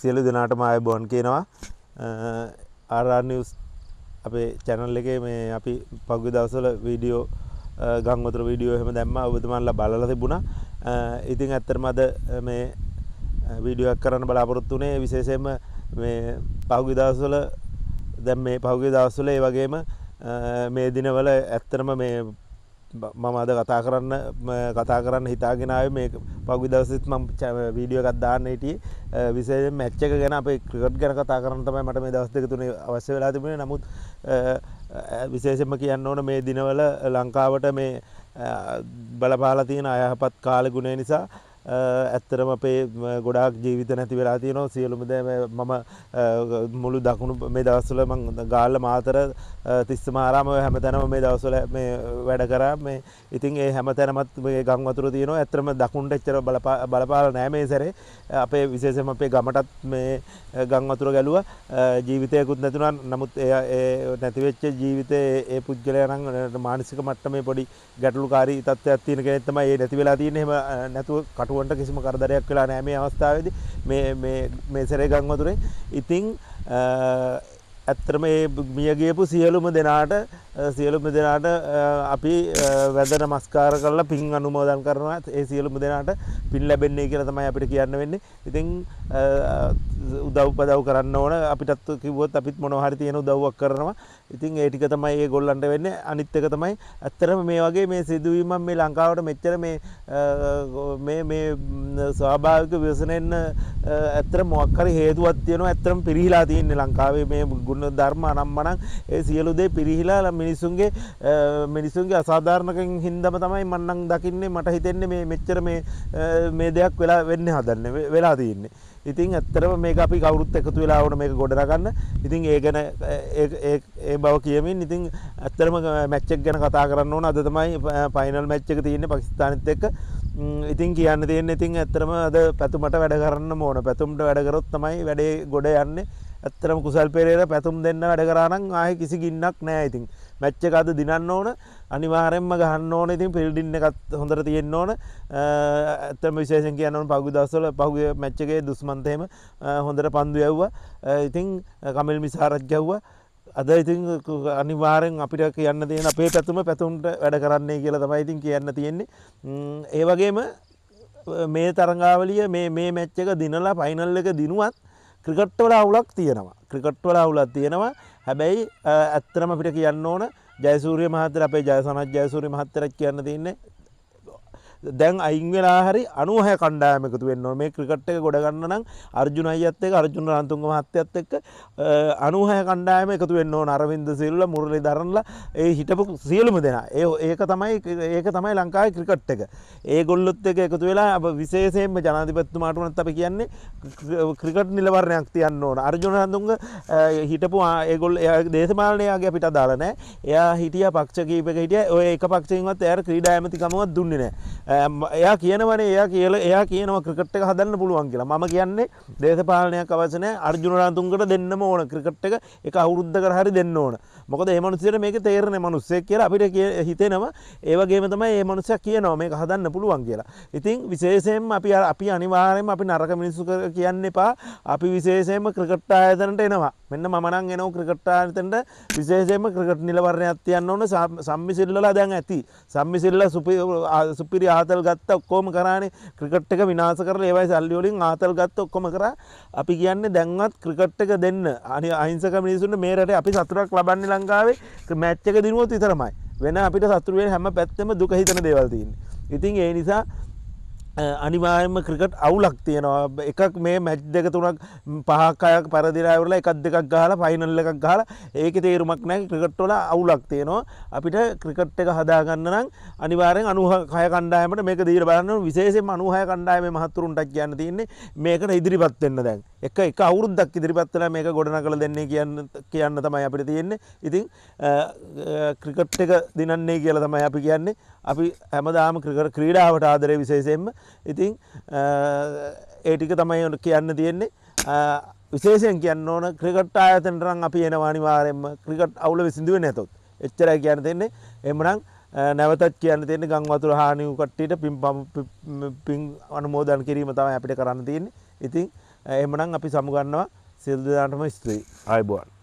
සියලු දෙනාටම ආයුබෝවන් කියනවා RR News අපේ channel එකේ මේ අපි පහුගිය දවස්වල වීඩියෝ ගම් වතුර වීඩියෝ එහෙම දැම්මා ඔබතුමාලා බලලා තිබුණා. ඉතින් ඇත්තටම අද මේ වීඩියෝ එකක් කරන්න බලාපොරොත්තු වුණේ විශේෂයෙන්ම මේ පහුගිය දවස්වල දැන් මේ පහුගිය දවස්වල ඒ වගේම මේ දිනවල ඇත්තටම මේ මම අද කතා කරන්න හිතාගෙන ආවේ මේ පහුගිය දවසෙත් මම වීඩියෝ එකක් දාන්න හිටියේ විශේෂයෙන් මැච් එක ගැන අපේ ක්‍රිකට් ගැන කතා කරන්න තමයි මට මේ දවස් දෙක තුනේ අවශ්‍ය වෙලා තිබුණේ. නමුත් විශේෂයෙන්ම කියන්න ඕන මේ දිනවල ලංකාවට මේ බලපාලා තියෙන අයහපත් කාලගුණය නිසා ඇත්තටම අපේ ගොඩාක් ජීවිත නැති වෙලා තියෙනවා. සියලුම දේ මම මුළු දකුණු මේ දවස්වල මම ගාල්ල මාතර තිස්සමාරාම හැමතැනම මේ දවස්වල මේ වැඩ කරා. මේ ඉතින් ඒ හැමතැනමත් මේ ගම් වතුර තියෙනවා. ඇත්තටම දකුණට එච්චර බලපාලා නැහැ මේ සැරේ. අපේ විශේෂයෙන්ම අපේ ගමටත් මේ ගම් වතුර ගැලුවා. ජීවිතයකුත් නැතුණා. නමුත් ඒ නැති වෙච්ච ජීවිතේ ඒ පුද්ගලයා නම් මානසික මට්ටමේ පොඩි ගැටලුකාරී තත්ත්වයක් තියෙන කෙනෙක් තමයි ඒ නැති වෙලා තියෙන්නේ. එහෙම නැතුව කටුවන්ට කිසිම කරදරයක් වෙලා නැහැ මේ අවස්ථාවේදී මේ සැරේ ගම් වතුරේ. ඉතින් ඇත්තටම මේ මිය ගියපු සියලුම දෙනාට අපි වැඳ නමස්කාර කරලා පින් අනුමෝදන් කරනවා. ඒ සියලුම දෙනාට පින් ලැබෙන්නේ කියලා තමයි අපිට කියන්න වෙන්නේ. ඉතින් උදව් කරන්න ඕන. අපිටත් කිව්වොත් අපිත් මොනවා හරි තියෙන උදව්වක් කරනවා. ඉතින් ඒ ටික තමයි ඒගොල්ලන්ට වෙන්නේ. අනිත් එක තමයි ඇත්තටම මේ වගේ මේ සිදුවීමක් මේ ලංකාවට මෙච්චර මේ ස්වාභාවික ව්‍යසනෙන්න ඇත්තටම මොකක් හරි හේතුවක් තියෙනවා. ඇත්තටම පිරිහිලා තියෙන්නේ ලංකාවේ මේ ගුණ ධර්ම අනම්මනම් ඒ සියලු දේ පිරිහිලා මිනිසුන්ගේ අසාධාරණකම් හින්දාම තමයි මම නම් දකින්නේ. මට හිතෙන්නේ මේ මෙච්චර මේ දෙයක් වෙලා තියෙන්නේ. ඉතින් ඇත්තටම මේක අපි කවුරුත් එකතු වෙලා වුණ මේක ගොඩනගන්න. ඉතින් ඒ ගැන ඒ බව කියමින් ඉතින් ඇත්තටම මැච් එක ගැන කතා කරන්න ඕන. අද තමයි ෆයිනල් මැච් එක තියෙන්නේ පාකිස්තානෙත් එක්ක. ඉතින් කියන්න තියෙන්නේ ඉතින් ඇත්තටම අද පැතුමට වැඩ කරන්න ඕන. පැතුමට වැඩ කරොත් තමයි වැඩේ ගොඩ යන්නේ. ඇත්තටම කුසල් පෙරේරා පැතුම් දෙන්න වැඩ කරා නම් ආයේ කිසි ගින්නක් නැහැ. ඉතින් මැච් එක අද දිනන්න ඕන. අනිවාර්යෙන්ම ගහන්න ඕන. ඉතින් ෆීල්ඩින් එකත් හොඳට තියෙන්න ඕන. ඇත්තටම විශේෂයෙන් කියන්න ඕන පහුගිය දවස්වල පහුගිය මැච් එකේ දුස්මන්ත එහෙම හොඳට පන්දු යවුවා. ඉතින් කමිල් මිසාරත් ගැව්වා. අද ඉතින් අනිවාර්යෙන් අපිට කියන්න තියෙන අපේ පැතුමට වැඩ කරන්නයි කියලා තමයි ඉතින් කියන්න තියෙන්නේ. ඒ වගේම මේ තරඟාවලිය මේ මැච් එක දිනලා ෆයිනල් එක දිනුවත් ක්‍රිකට් වල අවුලක් තියෙනවා. හැබැයි ඇත්තටම අපිට කියන්න ඕන ජයසූරිය මහත්තයා අපේ ජයසනත් ජයසූරිය මහත්තයාට කියන්න තියෙන්නේ දැන් අයින් වෙලා හරි 96 කණ්ඩායම එකතු වෙන්න ඕන. මේ ක්‍රිකට් එක ගොඩ ගන්න නම් අර්ජුන අයියත් එක්ක අර්ජුන රන්තුංග මහත්තයත් එක්ක 96 කණ්ඩායම එකතු වෙන්න ඕන. අරවින්ද සිල්වා මුරලීධරන්ලා ඒ හිටපු සියලුම දෙනා. ඒක තමයි ලංකාවේ ක්‍රිකට් එක. ඒගොල්ලොත් එක්ක එකතු වෙලා විශේෂයෙන්ම ජනාධිපතිතුමාට උනත් අපි කියන්නේ ක්‍රිකට් නිලවරණයක් තියන්න ඕන. අර්ජුන රන්තුංග හිටපු ඒගොල්ලෝ දේශපාලනයාගේ අපිට අදාළ නැහැ. එයා හිටියා පක්ෂ කීපයක හිටියා. ඔය එක පක්ෂයෙන්වත් එයාට ක්‍රීඩා ඇමතිකමවත් දුන්නේ නැහැ. එයා කියනවා ක්‍රිකට් එක හදන්න පුළුවන් කියලා. මම කියන්නේ දේශපාලනයක් අවශ්‍ය නැහැ. අර්ජුන රන්තුංගට දෙන්නම ඕන ක්‍රිකට් එක එක අවුරුද්දකට හරි දෙන්න ඕන. මොකද මේ මිනිස්සුන්ට මේක තේරෙන්නේ මිනිස්සෙක් කියලා අපිට හිතෙනවා. ඒ වගේම තමයි මේ මිනිස්සයා කියනවා මේක හදන්න පුළුවන් කියලා. ඉතින් විශේෂයෙන්ම අපි අනිවාර්යයෙන්ම අපි නරක මිනිස්සු කියන්න එපා. අපි විශේෂයෙන්ම ක්‍රිකට් ආයතනට එනවා. මෙන්න මම නම් එනවා ක්‍රිකට් ආයතනට විශේෂයෙන්ම ක්‍රිකට් නිලවරණයක් තියන්න ඕන. සම්මිසිල්ලලා දැන් ඇති. සම්මිසිල්ලා සුපිරි ආතල් ගත්ත ඔක්කොම කරානේ. ක්‍රිකට් එක විනාශ කරලා ඒවයි සල්ලි වලින් ආතල් ගත්ත ඔක්කොම කරා. අපි කියන්නේ දැන්වත් ක්‍රිකට් එක දෙන්න. අහිංසක මිනිස්සුන්ට මේ රටේ අපි සතුටක් ලබන්නේ ලංකාවේ මැච් එක දිනුවොත් විතරමයි. වෙන අපිට සතුට වෙන හැම පැත්තෙම දුක හිතන දේවල් තියෙන්නේ. ඉතින් ඒ නිසා අනිවාර්යයෙන්ම ක්‍රිකට් අවුලක් තියෙනවා. එකක් මේ මැච් දෙක තුනක් පහක් හයක් පරදිලා ඉවරලා එකක් දෙකක් ගහලා ෆයිනල් එකක් ගහලා ඒකේ තේරුමක් නැහැ. ක්‍රිකට් වල අවුලක් තියෙනවා. අපිට ක්‍රිකට් එක හදාගන්න නම් අනිවාර්යෙන් 96 කණ්ඩායමට මේක දීලා බලන්න ඕන. විශේෂයෙන්ම 96 කණ්ඩායමේ මහතුරුන්ට කියන්න තියෙන්නේ මේකට ඉදිරිපත් වෙන්න දැන්. එක අවුරුද්දක් ඉදිරිපත් වෙලා මේක ගොඩනගලා දෙන්නේ කියන්න තමයි අපිට තියෙන්නේ. ඉතින් ක්‍රිකට් එක දිනන්නේ කියලා තමයි අපි කියන්නේ. අපි හැමදාම ක්‍රීඩාවට ආදරේ විශේෂයෙන්ම. ඉතින් ඒ ටික තමයි කියන්න තියෙන්නේ. විශේෂයෙන් කියන්න ඕන ක්‍රිකට් ආයතනට නම් අපි එනවා අනිවාර්යයෙන්ම ක්‍රිකට් අවුල විසඳුවේ නැතොත්. එච්චරයි කියන්න තියෙන්නේ. එහෙමනම් නැවතත් කියන්න තියෙන්නේ ගම් වතුර හානි වූ කට්ටියට පින් අනුමෝදන් කිරීම තමයි අපිට කරන්න තියෙන්නේ. ඉතින් එහෙමනම් අපි සමුගන්නවා සියලු දෙනාටම ස්තුතියි. ආයුබෝවන්.